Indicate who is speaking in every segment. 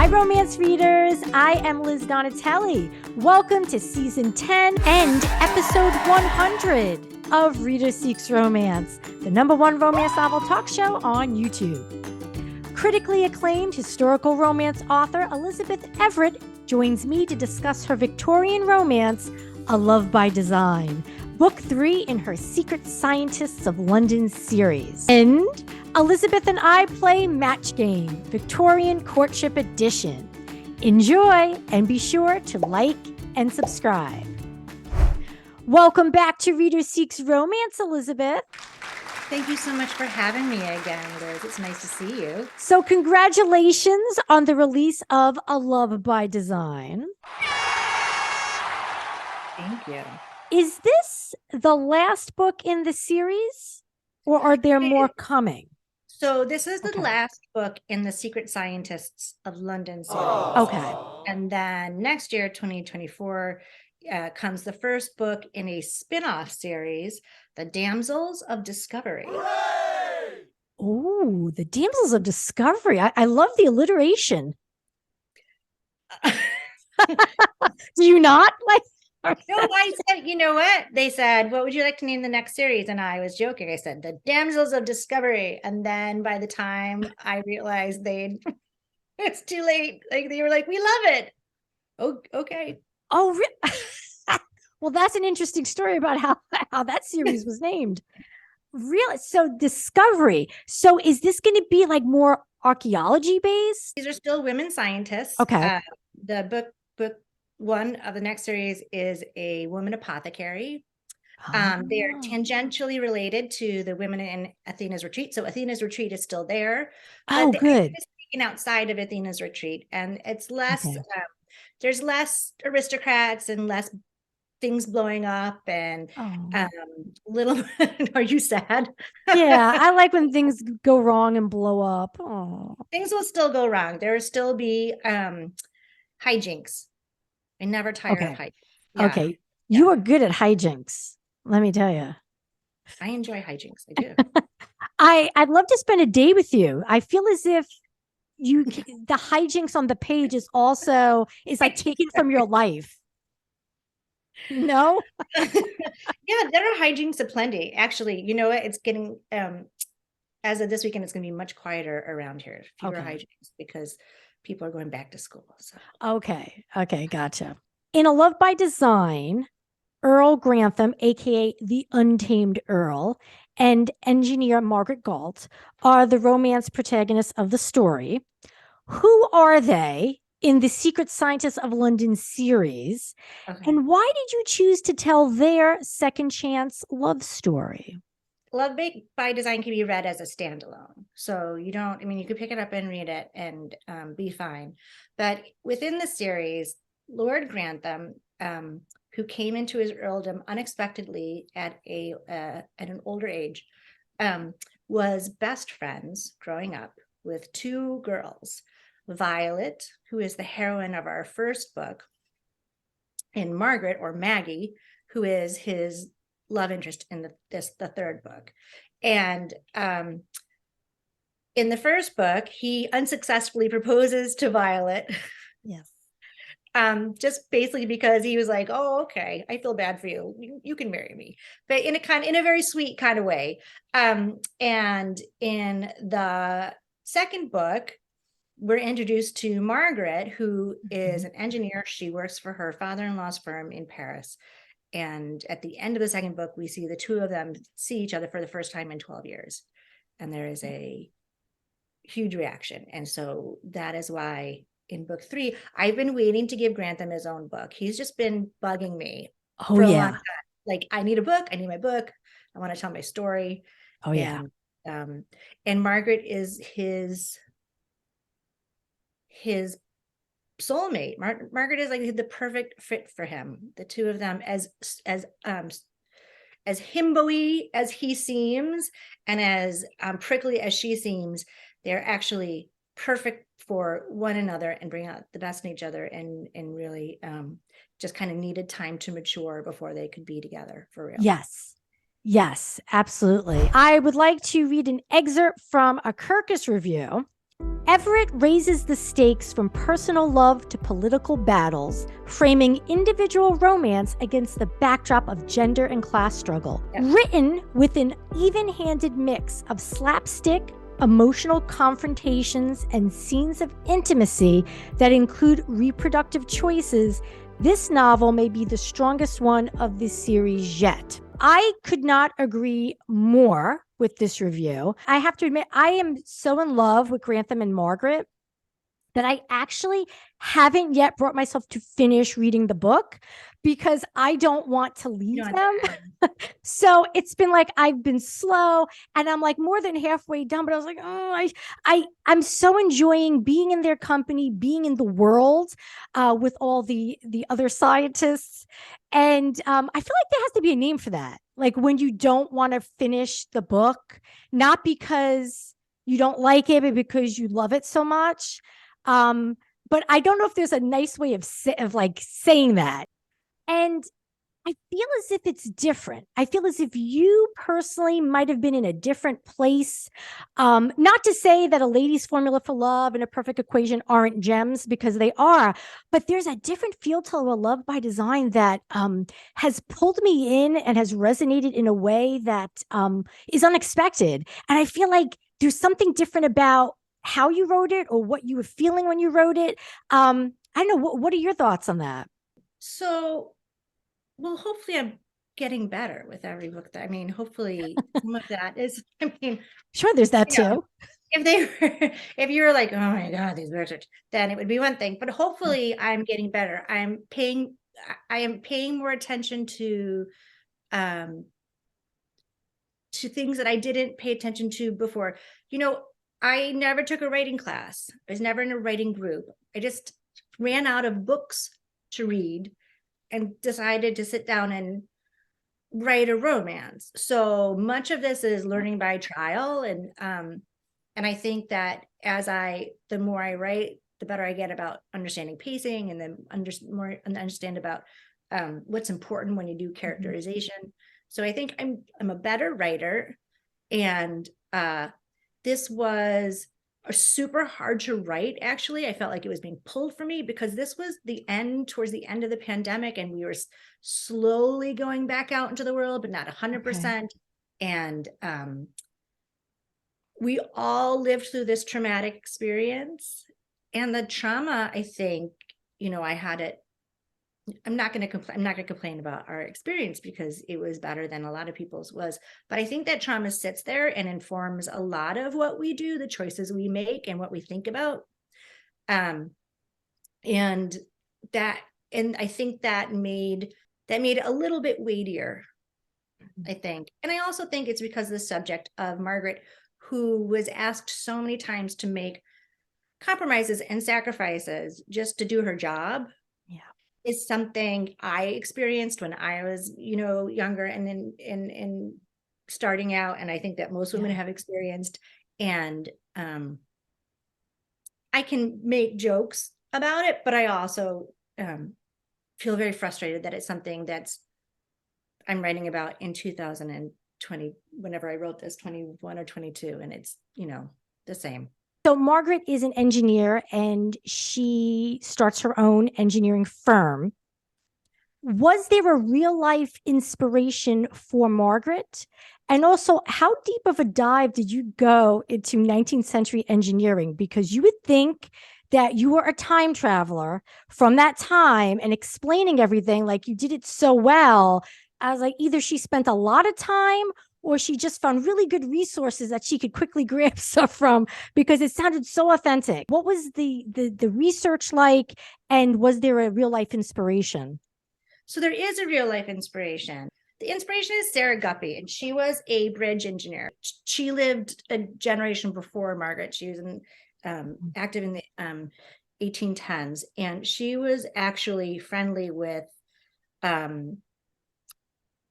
Speaker 1: Hi, romance readers. I am Liz Donatelli. Welcome to season 10 and episode 100 of Reader Seeks Romance, the #1 romance novel talk show on YouTube. Critically acclaimed historical romance author Elizabeth Everett joins me to discuss her Victorian romance, A Love by Design, book 3 in her Secret Scientists of London series. And Elizabeth and I play Match Game, Victorian Courtship Edition. Enjoy and be sure to like and subscribe. Welcome back to Reader Seeks Romance, Elizabeth.
Speaker 2: Thank you so much for having me again, Liz. It's nice to see you.
Speaker 1: So congratulations on the release of A Love by Design.
Speaker 2: Thank you.
Speaker 1: Is this the last book in the series, or are there more coming?
Speaker 2: So this is the last book in the Secret Scientists of London series.
Speaker 1: Okay.
Speaker 2: And then next year, 2024, comes the first book in a spinoff series, The Damsels of Discovery.
Speaker 1: Oh, The Damsels of Discovery. I love the alliteration. Do you not?
Speaker 2: No, I said, you know what? They said, what would you like to name the next series? And I was joking. I said, The Damsels of Discovery. And then by the time I realized it's too late. Like they were like, we love it. Oh, okay.
Speaker 1: Oh, well, that's an interesting story about how that series was named. Really? So Discovery. So is this going to be like more archaeology based?
Speaker 2: These are still women scientists.
Speaker 1: Okay.
Speaker 2: The book one of the next series is a woman apothecary. They are tangentially related to the women in Athena's retreat. So Athena's retreat is still there.
Speaker 1: Oh, good.
Speaker 2: It's taken outside of Athena's retreat, and it's less. There's less aristocrats and less things blowing up, and little. Are you sad?
Speaker 1: Yeah, I like when things go wrong and blow up. Oh,
Speaker 2: things will still go wrong. There will still be hijinks. I never tire of hijinks. Yeah.
Speaker 1: Okay. You are good at hijinks. Let me tell you.
Speaker 2: I enjoy hijinks. I do.
Speaker 1: I'd love to spend a day with you. I feel as if the hijinks on the page is like taken from your life. No?
Speaker 2: Yeah, there are hijinks aplenty. Actually, you know what? It's getting as of this weekend, it's gonna be much quieter around here. Fewer hijinks because people are going back to school. So
Speaker 1: Okay, gotcha. In A Love by Design, Earl Grantham, aka the Untamed Earl, and engineer Margaret Galt are the romance protagonists of the story. Who are they in the Secret Scientists of London series? And why did you choose to tell their second chance love story?
Speaker 2: Love by Design can be read as a standalone. So you could pick it up and read it and be fine. But within the series, Lord Grantham, who came into his earldom unexpectedly at an older age, was best friends growing up with two girls, Violet, who is the heroine of our first book, and Margaret, or Maggie, who is his love interest in the third book. And in the first book, he unsuccessfully proposes to Violet.
Speaker 1: Yes.
Speaker 2: Just basically because he was like, oh, okay, I feel bad for you. You can marry me. But in a very sweet kind of way. And in the second book, we're introduced to Margaret, who is an engineer. She works for her father-in-law's firm in Paris. And at the end of the second book, we see the two of them see each other for the first time in 12 years. And there is a huge reaction. And so that is why in book 3, I've been waiting to give Grantham his own book. He's just been bugging me for a long time. Like, I need a book. I need my book. I want to tell my story. And Margaret is his soulmate. Margaret is like the perfect fit for him. The two of them, as himbo-y as he seems, and as prickly as she seems, they're actually perfect for one another and bring out the best in each other, and really just kind of needed time to mature before they could be together for real.
Speaker 1: Yes, absolutely. I would like to read an excerpt from a Kirkus review. Everett raises the stakes from personal love to political battles, framing individual romance against the backdrop of gender and class struggle.
Speaker 2: Yep.
Speaker 1: Written with an even-handed mix of slapstick, emotional confrontations, and scenes of intimacy that include reproductive choices, this novel may be the strongest one of this series yet. I could not agree more with this review. I have to admit, I am so in love with Grantham and Margaret that I actually haven't yet brought myself to finish reading the book because I don't want to leave them. So it's been like, I've been slow and I'm like more than halfway done, but I was like, oh, I'm so enjoying being in their company, being in the world with all the other scientists. And I feel like there has to be a name for that. Like when you don't want to finish the book, not because you don't like it, but because you love it so much. But I don't know if there's a nice way of like saying that. And I feel as if it's different. I feel as if you personally might have been in a different place. Not to say that A Lady's Formula for Love and A Perfect Equation aren't gems, because they are, but there's a different feel to A Love by Design that has pulled me in and has resonated in a way that is unexpected. And I feel like there's something different about how you wrote it or what you were feeling when you wrote it. I don't know. What are your thoughts on that?
Speaker 2: So, well, hopefully I'm getting better with every book hopefully some of that is,
Speaker 1: Sure, there's that too.
Speaker 2: If you were like, oh my God, these books are, then it would be one thing, but hopefully I'm getting better. I am paying more attention to things that I didn't pay attention to before. I never took a writing class. I was never in a writing group. I just ran out of books to read and decided to sit down and write a romance. So much of this is learning by trial. And I think that the more I write, the better I get about understanding pacing, and then more understand about what's important when you do characterization. So I think I'm a better writer. And this was super hard to write. Actually, I felt like it was being pulled from me because this was towards the end of the pandemic, and we were slowly going back out into the world, but not 100%. Okay. And we all lived through this traumatic experience, and the trauma, I think, I had it. I'm not going to complain about our experience because it was better than a lot of people's was. But I think that trauma sits there and informs a lot of what we do, the choices we make, and what we think about. And I think that made it a little bit weightier, I think. And I also think it's because of the subject of Margaret, who was asked so many times to make compromises and sacrifices just to do her job.
Speaker 1: Yeah.
Speaker 2: Is something I experienced when I was, younger and in starting out. And I think that most women have experienced. And I can make jokes about it, but I also feel very frustrated that it's something I'm writing about in 2020, whenever I wrote this, 21 or 22, and it's, the same.
Speaker 1: So Margaret is an engineer and she starts her own engineering firm. Was there a real life inspiration for Margaret? And also, how deep of a dive did you go into 19th century engineering? Because you would think that you were a time traveler from that time and explaining everything like you did it so well. I was like, either she spent a lot of time or she just found really good resources that she could quickly grab stuff from, because it sounded so authentic. What was the research like, and was there a real life inspiration?
Speaker 2: So there is a real life inspiration. The inspiration is Sarah Guppy, and she was a bridge engineer. She lived a generation before Margaret. She was active in the 1810s, and she was actually friendly with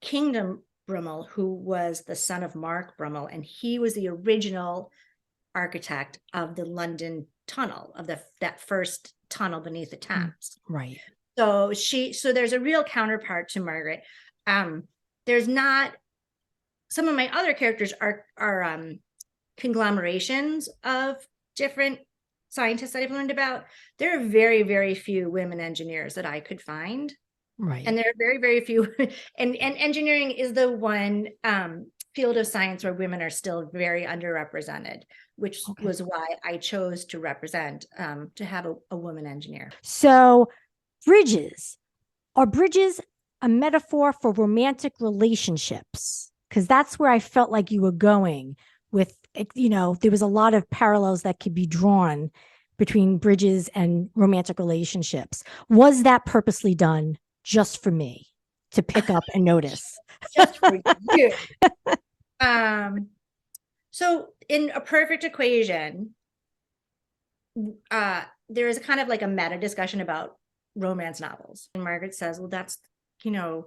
Speaker 2: Kingdom Brummel, who was the son of Mark Brummel, and he was the original architect of the London Tunnel, of that first tunnel beneath the Thames.
Speaker 1: Right.
Speaker 2: So there's a real counterpart to Margaret. There's not. Some of my other characters are conglomerations of different scientists that I've learned about, there are very, very few women engineers that I could find.
Speaker 1: Right.
Speaker 2: And there are very, very few. And engineering is the one field of science where women are still very underrepresented, which was why I chose to represent, to have a woman engineer.
Speaker 1: So bridges, are bridges a metaphor for romantic relationships? Because that's where I felt like you were going with, you know, there was a lot of parallels that could be drawn between bridges and romantic relationships. Was that purposely done just for me to pick up and notice?
Speaker 2: Just for you. So in A Perfect Equation, there is kind of like a meta discussion about romance novels. And Margaret says, well, that's, you know,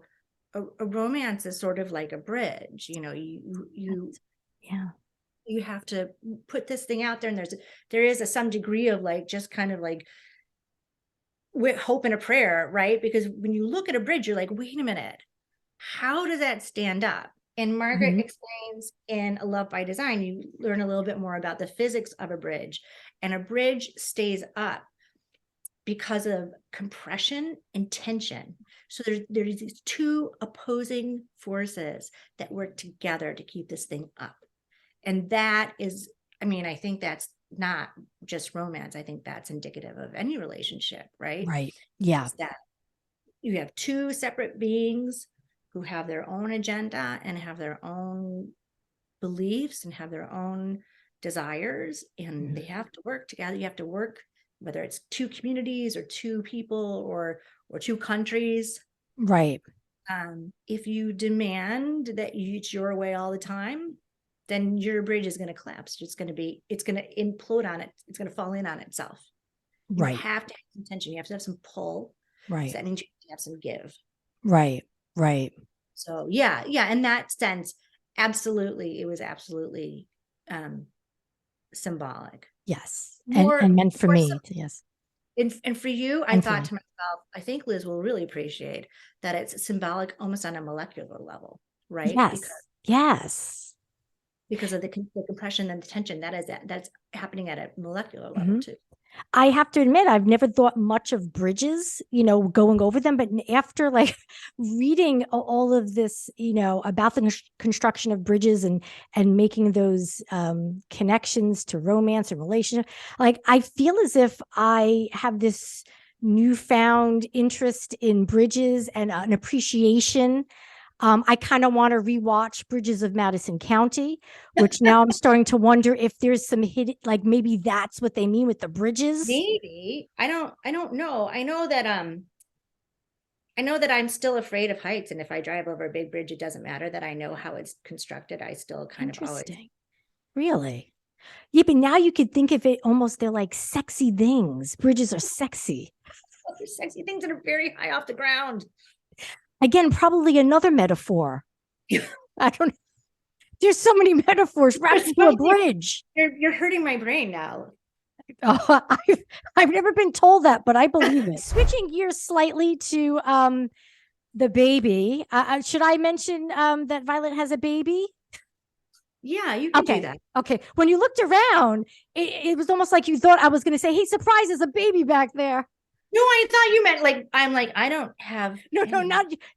Speaker 2: a romance is sort of like a bridge, you know, you have to put this thing out there, and there is some degree of like, just kind of like with hope and a prayer, right? Because when you look at a bridge, you're like, wait a minute, how does that stand up? And Margaret explains in A Love by Design, you learn a little bit more about the physics of a bridge, and a bridge stays up because of compression and tension. So there's these two opposing forces that work together to keep this thing up. And that is, I mean, I think that's not just romance. I think that's indicative of any relationship, right?
Speaker 1: Right. Yeah.
Speaker 2: Is that you have two separate beings who have their own agenda and have their own beliefs and have their own desires, and they have to work together. You have to work, whether it's two communities or two people or two countries.
Speaker 1: Right.
Speaker 2: If you demand that it's your way all the time, then your bridge is going to collapse. It's going to implode on it. It's going to fall in on itself.
Speaker 1: Right.
Speaker 2: You have to have some tension. You have to have some pull.
Speaker 1: Right.
Speaker 2: So that means you have some give.
Speaker 1: Right. Right.
Speaker 2: So yeah. In that sense, absolutely, it was absolutely symbolic.
Speaker 1: Yes. And meant for me. Yes.
Speaker 2: And for you, I thought to myself, I think Liz will really appreciate that it's symbolic almost on a molecular level, right?
Speaker 1: Yes.
Speaker 2: Because of the compression and the tension that's happening at a molecular level too.
Speaker 1: I have to admit, I've never thought much of bridges, you know, going over them. But after like reading all of this, you know, about the construction of bridges and making those connections to romance and relationship, like I feel as if I have this newfound interest in bridges and an appreciation. I kind of want to rewatch Bridges of Madison County, which now I'm starting to wonder if there's some hidden, like maybe that's what they mean with the bridges.
Speaker 2: Maybe. I don't know. I know that I'm still afraid of heights, and if I drive over a big bridge, it doesn't matter that I know how it's constructed. I still kind of always.
Speaker 1: Really? Yeah, but now you could think of it almost, they're like sexy things. Bridges are sexy.
Speaker 2: They're sexy things that are very high off the ground.
Speaker 1: Again, probably another metaphor. I don't know. There's so many metaphors wrapped into a bridge.
Speaker 2: You're hurting my brain now.
Speaker 1: Oh, I've never been told that, but I believe it. Switching gears slightly to the baby. Should I mention that Violet has a baby?
Speaker 2: Yeah, you can do that.
Speaker 1: Okay. When you looked around, it was almost like you thought I was going to say, hey, surprise, there's a baby back there.
Speaker 2: No, I thought you meant like, I'm like, I don't have.
Speaker 1: No,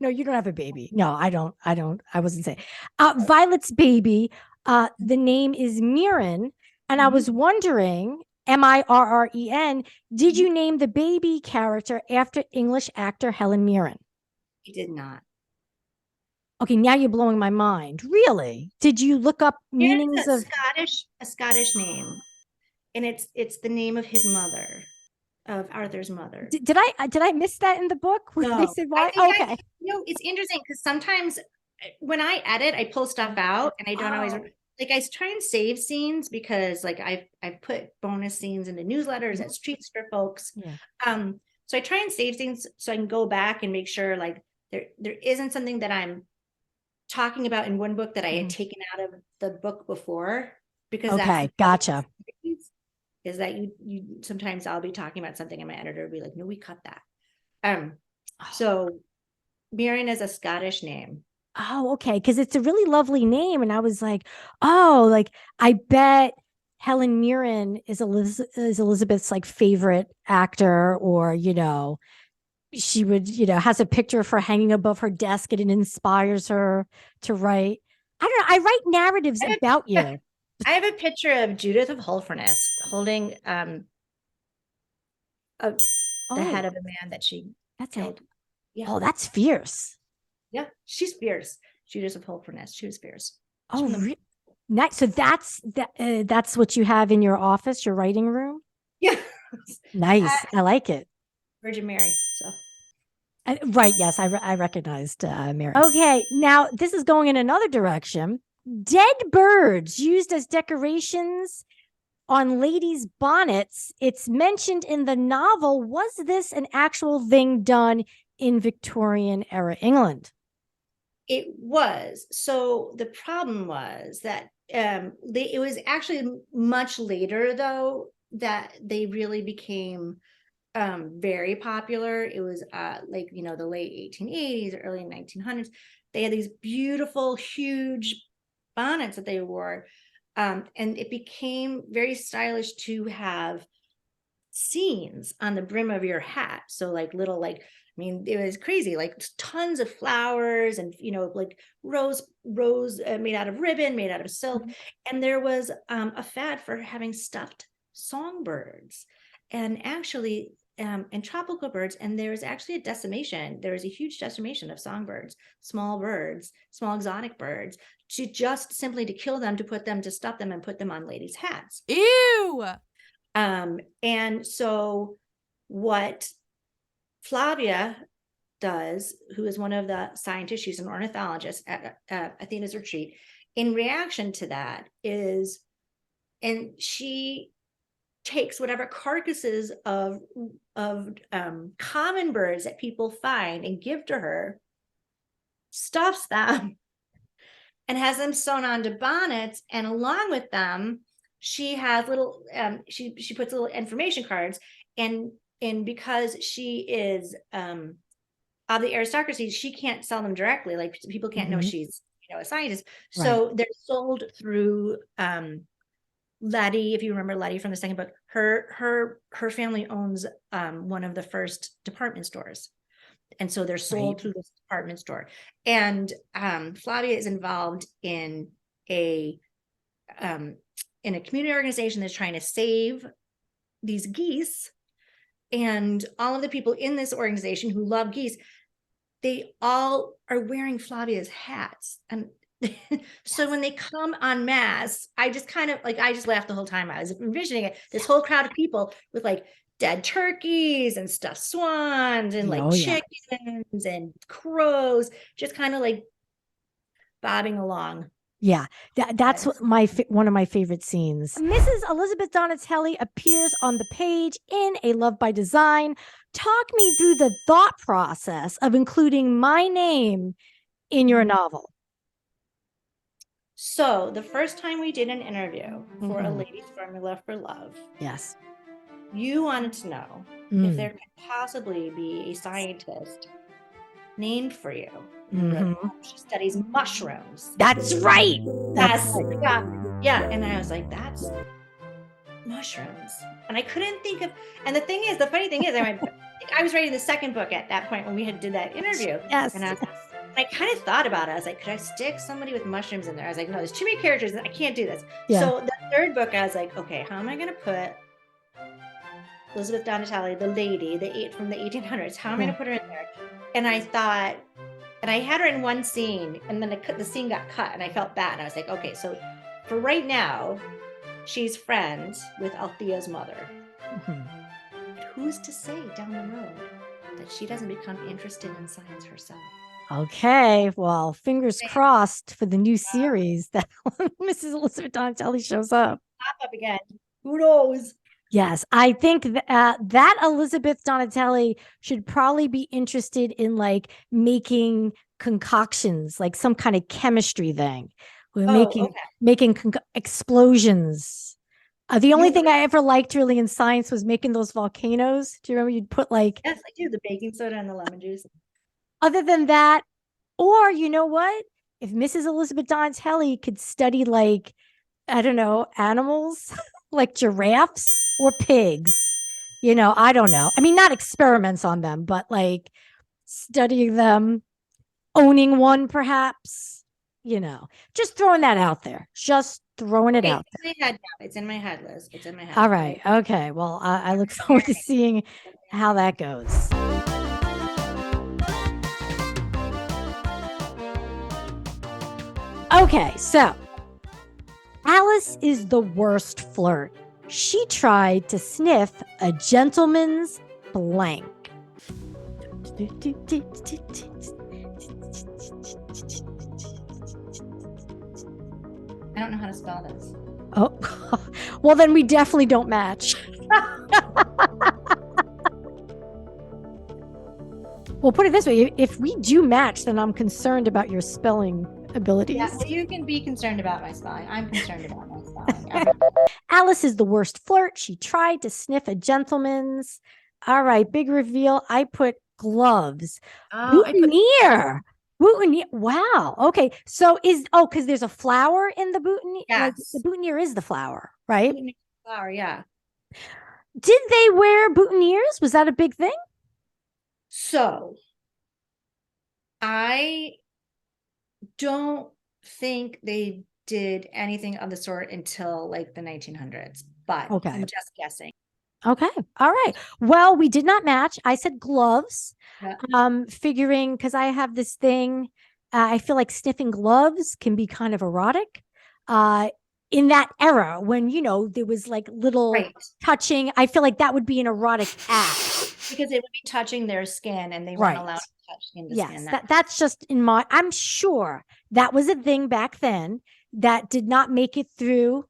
Speaker 1: you don't have a baby. No, I don't. I wasn't saying. Violet's baby, the name is Mirren. And I was wondering, Mirren, did you name the baby character after English actor Helen Mirren?
Speaker 2: I did not.
Speaker 1: Okay, now you're blowing my mind. Really? Did you look up meanings of
Speaker 2: a Scottish name, and it's the name of his mother, of Arthur's mother.
Speaker 1: Did I miss that in the book?
Speaker 2: No.
Speaker 1: They said why? Okay.
Speaker 2: It's interesting because sometimes when I edit, I pull stuff out, and I don't always like. I try and save scenes because like I've put bonus scenes into newsletters as treats for folks.
Speaker 1: Yeah.
Speaker 2: So I try and save things so I can go back and make sure like there isn't something that I'm talking about in one book that I had taken out of the book before, because
Speaker 1: gotcha.
Speaker 2: Is that you sometimes I'll be talking about something and my editor will be like, no, we cut that. So Mirren is a Scottish name.
Speaker 1: Oh, okay. Because it's a really lovely name. And I was like, oh, like I bet Helen Mirren is Elizabeth's like favorite actor, or, she would, has a picture of her hanging above her desk and it inspires her to write. I don't know. I write narratives about you.
Speaker 2: I have a picture of Judith of Holofernes holding the head of a man that she killed.
Speaker 1: Yeah. Oh, that's fierce.
Speaker 2: Yeah, she's fierce. Judith of Holofernes. She was fierce.
Speaker 1: Oh, nice. So that's what you have in your office, your writing room?
Speaker 2: Yeah.
Speaker 1: Nice. I like it.
Speaker 2: Virgin Mary. So.
Speaker 1: Right. Yes, I recognized Mary. Okay. Now this is going in another direction. Dead birds used as decorations on ladies' bonnets. It's mentioned in the novel. Was this an actual thing done in Victorian era England?
Speaker 2: It was. So the problem was that it was actually much later, though, that they really became very popular. It was like, the late 1880s, early 1900s. They had these beautiful, huge bonnets that they wore. And it became very stylish to have scenes on the brim of your hat. So like little, it was crazy, like tons of flowers and, like rose made out of ribbon, made out of silk. And there was a fad for having stuffed songbirds and actually and tropical birds. And there was actually a decimation. There was a huge decimation of songbirds, small exotic birds, simply to kill them, to stuff them and put them on ladies' hats.
Speaker 3: Ew.
Speaker 2: And so what Flavia does, who is one of the scientists, she's an ornithologist at Athena's retreat, in reaction to that and she takes whatever carcasses of common birds that people find and give to her, stuffs them, and has them sewn onto bonnets, and along with them she has little she puts little information cards, and because she is of the aristocracy, she can't sell them directly, like people can't know she's a scientist. Right. So they're sold through Letty. If you remember Letty from the second book, her family owns one of the first department stores, and so they're sold through this department store. And Flavia is involved in a community organization that's trying to save these geese, and all of the people in this organization who love geese, they all are wearing Flavia's hats. And so when they come en masse, I just laughed the whole time. I was envisioning it, this whole crowd of people with like dead turkeys and stuffed swans and chickens and crows, just kind of like bobbing along.
Speaker 1: Yeah, that's one of my favorite scenes. Mrs. Elizabeth Donatelli appears on the page in A Love by Design. Talk me through the thought process of including my name in your novel.
Speaker 2: So the first time we did an interview for A Lady's Formula for Love,
Speaker 1: yes,
Speaker 2: you wanted to know if there could possibly be a scientist named for you. She studies mushrooms.
Speaker 1: That's right.
Speaker 2: Yeah. And I was like, that's mushrooms. And I couldn't think of, and the funny thing is, I was writing the second book at that point when we did that interview.
Speaker 1: Yes.
Speaker 2: And I kind of thought about it. I was like, could I stick somebody with mushrooms in there? I was like, no, there's too many characters. I can't do this. Yeah. So the third book, I was like, okay, how am I going to put Elizabeth Donatelli, the lady, from the 1800s? How am I going to put her in there? And I thought, and I had her in one scene, and then the scene got cut, and I felt bad. And I was like, okay, so for right now, she's friends with Althea's mother. But who's to say down the road that she doesn't become interested in science herself?
Speaker 1: Okay, well, fingers crossed for the new series that Mrs. Elizabeth Donatelli shows up.
Speaker 2: Pop up again. Who knows?
Speaker 1: Yes, I think that Elizabeth Donatelli should probably be interested in like making concoctions, like some kind of chemistry thing. We're making explosions. The only thing I ever liked really in science was making those volcanoes. Do you remember you'd put like...
Speaker 2: Yes, I do. The baking soda and the lemon juice.
Speaker 1: Other than that, or you know what? If Mrs. Elizabeth Donatelli could study like I don't know, animals like giraffes or pigs. I don't know. I mean, not experiments on them, but like studying them, owning one perhaps, just throwing that out there. Just throwing it out there.
Speaker 2: It's in my head now. It's in my head, Liz. It's in my head.
Speaker 1: All right. Okay. Well, I look forward to seeing how that goes. Okay. So Alice is the worst flirt. She tried to sniff a gentleman's blank.
Speaker 2: I don't know how to spell this.
Speaker 1: Oh, well, then we definitely don't match. Well, put it this way. If we do match, then I'm concerned about your spelling abilities.
Speaker 2: Yeah, well, you can be concerned about my spelling. I'm concerned about my spelling.
Speaker 1: Alice is the worst flirt. She tried to sniff a gentleman's. All right, big reveal. I put gloves. Boutonniere. Boutonniere. Wow. Okay. So because there's a flower in the boutonniere.
Speaker 2: Yes.
Speaker 1: Like, the boutonniere is the flower, right?
Speaker 2: Flower, yeah.
Speaker 1: Did they wear boutonnieres? Was that a big thing?
Speaker 2: So I don't think they did anything of the sort until like the 1900s, but
Speaker 1: Okay.
Speaker 2: I'm just guessing.
Speaker 1: Okay. All right. Well, we did not match. I said gloves.
Speaker 2: Yeah.
Speaker 1: Figuring because I have this thing, I feel like sniffing gloves can be kind of erotic. In that era when, there was like little touching, I feel like that would be an erotic act.
Speaker 2: Because it would be touching their skin and they weren't allowed to touch skin to skin.
Speaker 1: Yes, that's just I'm sure that was a thing back then that did not make it through,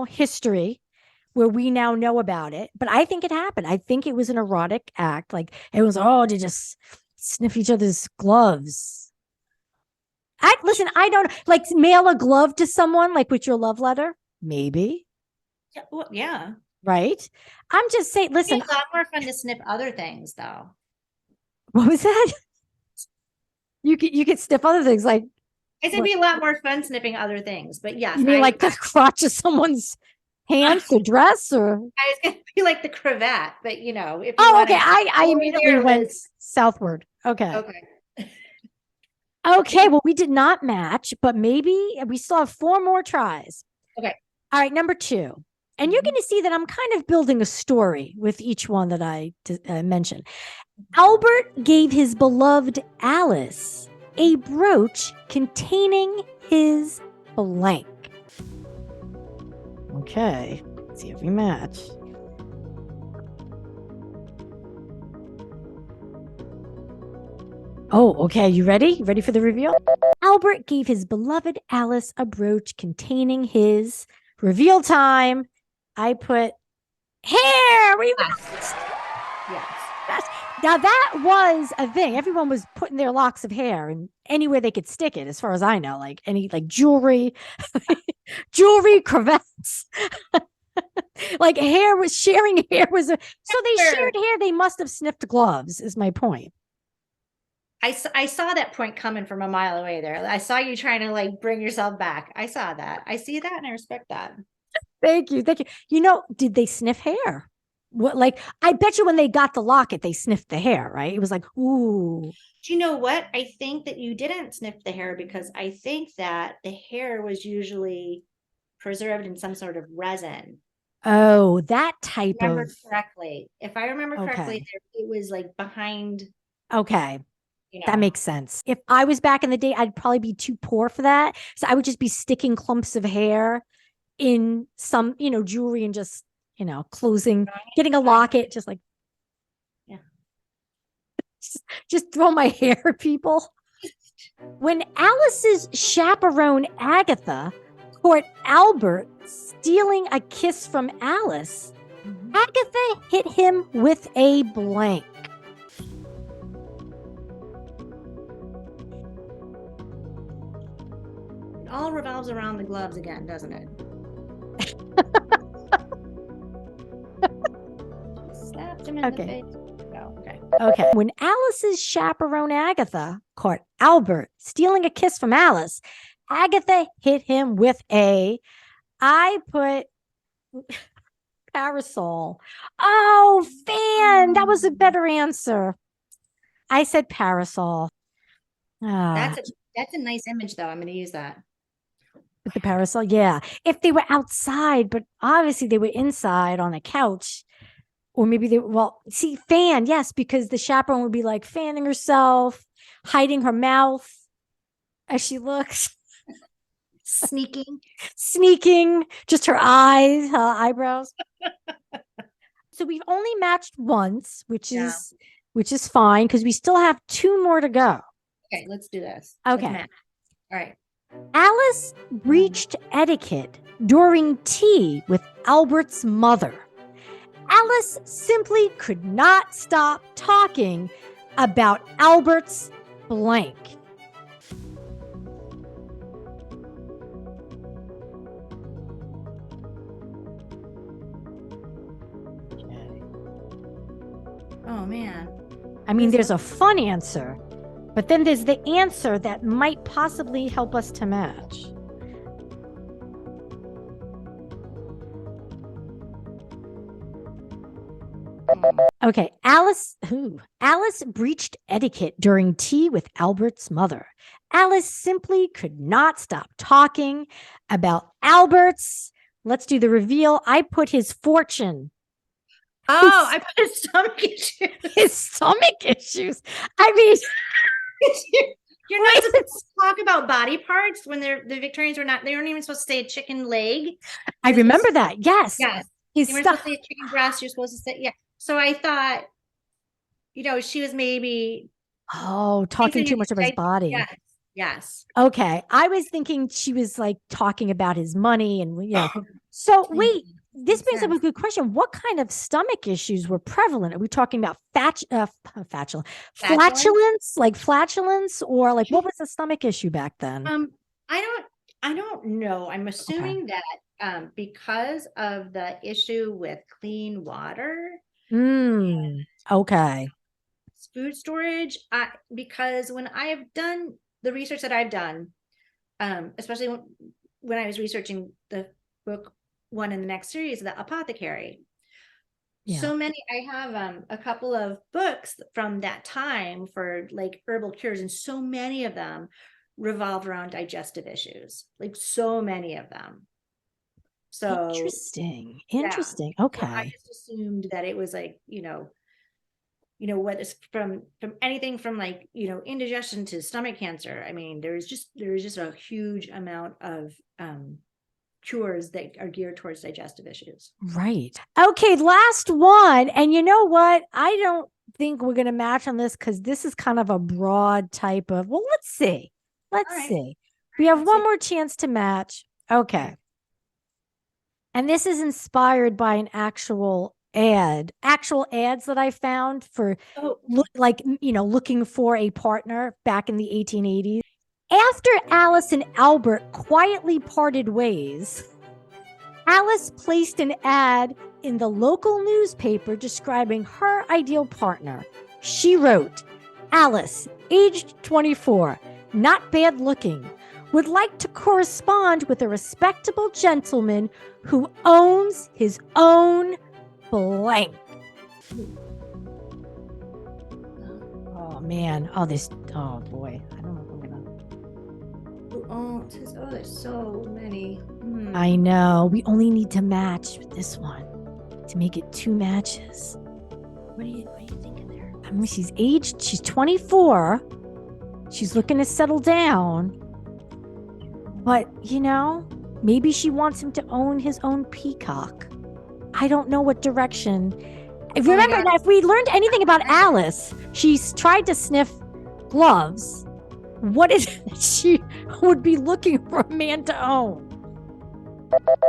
Speaker 1: history where we now know about it. But I think it happened. I think it was an erotic act. Like it was, to just sniff each other's gloves. I don't like mail a glove to someone like with your love letter. Maybe.
Speaker 2: Yeah. Well, yeah.
Speaker 1: Right. I'm just saying, listen.
Speaker 2: It's a lot more fun to sniff other things though.
Speaker 1: What was that? You could sniff other things like.
Speaker 2: I said it'd be a lot more fun sniffing other things, but yes.
Speaker 1: You mean like the crotch of someone's hands or dress or?
Speaker 2: I was going to be like the cravat, but if you
Speaker 1: okay. I immediately went southward. Okay. Okay, well, we did not match, but maybe we still have 4 more tries.
Speaker 2: Okay.
Speaker 1: All right, number 2. And you're going to see that I'm kind of building a story with each one that I mentioned. Albert gave his beloved Alice a brooch containing his blank. Okay, let's see if we match. Oh, okay. You ready? You ready for the reveal? Albert gave his beloved Alice a brooch containing his reveal time. I put hair. We
Speaker 2: yes.
Speaker 1: Now that was a thing. Everyone was putting their locks of hair and anywhere they could stick it, as far as I know, like any jewelry, cravats. Like hair was sharing hair was so they shared hair. They must have sniffed gloves. Is my point.
Speaker 2: I saw that point coming from a mile away there. I saw you trying to bring yourself back. I saw that. I see that and I respect that.
Speaker 1: Thank you. Did they sniff hair? What, I bet you when they got the locket, they sniffed the hair, right? It was like, ooh.
Speaker 2: Do you know what? I think that you didn't sniff the hair because I think that the hair was usually preserved in some sort of resin.
Speaker 1: Oh, that type of.
Speaker 2: If I remember correctly, it was behind.
Speaker 1: Okay. That makes sense. If I was back in the day, I'd probably be too poor for that. So I would just be sticking clumps of hair in some, jewelry and just, closing, getting a locket, just just throw my hair at people. When Alice's chaperone, Agatha, caught Albert stealing a kiss from Alice, Agatha hit him with a blank.
Speaker 2: All revolves around the gloves again, doesn't it? Slapped him in the face.
Speaker 1: Okay. When Alice's chaperone Agatha caught Albert stealing a kiss from Alice, Agatha hit him with a I put parasol. Oh, fan. That was a better answer. I said parasol. Ah,
Speaker 2: That's a nice image though. I'm going to use that.
Speaker 1: with the parasol. Yeah. If they were outside, but obviously they were inside on a couch. Or maybe see, fan, yes, because the chaperone would be like fanning herself, hiding her mouth as she looks, sneaking, just her eyes, her eyebrows. So we've only matched once, which is fine because we still have 2 more to go.
Speaker 2: Okay, let's do this.
Speaker 1: Okay.
Speaker 2: All right.
Speaker 1: Alice breached etiquette during tea with Albert's mother. Alice simply could not stop talking about Albert's blank.
Speaker 2: Oh, man.
Speaker 1: I mean, there's a fun answer, but then there's the answer that might possibly help us to match. Okay, Alice breached etiquette during tea with Albert's mother. Alice simply could not stop talking about Albert's. Let's do the reveal. I put his fortune.
Speaker 2: Oh, I put his stomach issues.
Speaker 1: His stomach issues. I mean,
Speaker 2: you're not supposed to talk about body parts when the Victorians were not. They weren't even supposed to say a chicken leg.
Speaker 1: I remember that. Yes.
Speaker 2: Yes.
Speaker 1: His
Speaker 2: you weren't supposed to say a chicken breast. You're supposed to say, yeah. So I thought, she was maybe
Speaker 1: talking too much of his body.
Speaker 2: Yes.
Speaker 1: Okay. I was thinking she was like talking about his money and So wait, this brings up a good question. What kind of stomach issues were prevalent? Are we talking about flatulence, like flatulence, or like what was the stomach issue back then?
Speaker 2: I don't know. I'm assuming that because of the issue with clean water.
Speaker 1: Okay.
Speaker 2: Food storage, because when I have done the research that I've done, especially when I was researching the book one in the next series, the apothecary. Yeah. So many, I have a couple of books from that time for like herbal cures, and so many of them revolved around digestive issues, like so many of them. So
Speaker 1: interesting.
Speaker 2: Yeah.
Speaker 1: Okay.
Speaker 2: So I just assumed that it was like, what is from anything from like, indigestion to stomach cancer. I mean, there's just a huge amount of cures that are geared towards digestive issues.
Speaker 1: Right. Okay, last one. And you know what? I don't think we're going to match on this because this is kind of a broad type of, well, let's see. Let's see. We have one more chance to match. Okay. And this is inspired by an actual ads that I found for looking for a partner back in the 1880s. After Alice and Albert quietly parted ways, Alice placed an ad in the local newspaper describing her ideal partner. She wrote, Alice, aged 24, not bad looking, would like to correspond with a respectable gentleman who owns his own blank. Oh man. Oh boy. I don't know if I'm gonna.
Speaker 2: There's so many.
Speaker 1: I know. We only need to match with this one to make it 2 matches. What are you thinking there? I mean, she's 24. She's looking to settle down. But, maybe she wants him to own his own peacock. I don't know what direction. Remember, now, if we learned anything about Alice, she's tried to sniff gloves. What is it she would be looking for a man to own?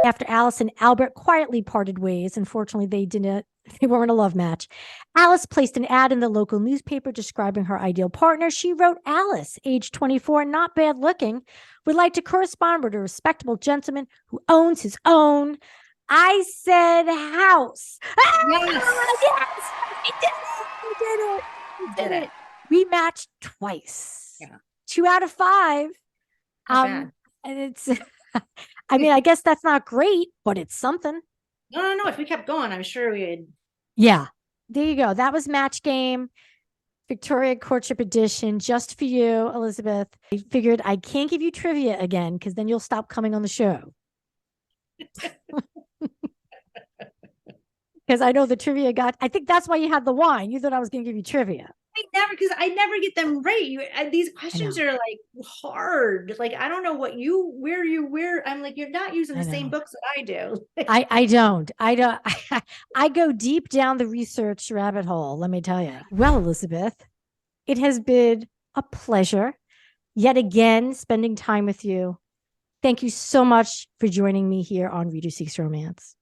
Speaker 1: After Alice and Albert quietly parted ways, unfortunately, they weren't a love match. Alice placed an ad in the local newspaper describing her ideal partner. She wrote, Alice, age 24, not bad looking, would like to correspond with a respectable gentleman who owns his own. I said house. Yes. We did it. We matched twice. Yeah. 2 out of 5.
Speaker 2: Not bad.
Speaker 1: And it's I mean, I guess that's not great, but it's something.
Speaker 2: No. If we kept going, I'm sure we'd.
Speaker 1: Yeah. There you go. That was Match Game, Victorian Courtship Edition, just for you, Elizabeth. I figured I can't give you trivia again because then you'll stop coming on the show. Because I know the trivia I think that's why you had the wine. You thought I was going to give you trivia.
Speaker 2: Because I never get them right. These
Speaker 1: I
Speaker 2: questions
Speaker 1: know.
Speaker 2: are like hard. Like, I don't know where I'm like, you're not using the same books that I do.
Speaker 1: I don't. I go deep down the research rabbit hole, let me tell you. Well, Elizabeth, it has been a pleasure yet again spending time with you. Thank you so much for joining me here on Reader Seeks Romance.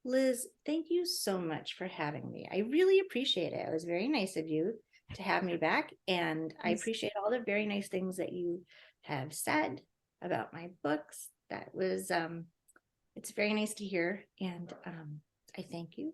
Speaker 2: Liz, thank you so much for having me. I really appreciate it. It was very nice of you to have me back. And I appreciate all the very nice things that you have said about my books. That was, it's very nice to hear. And I thank you.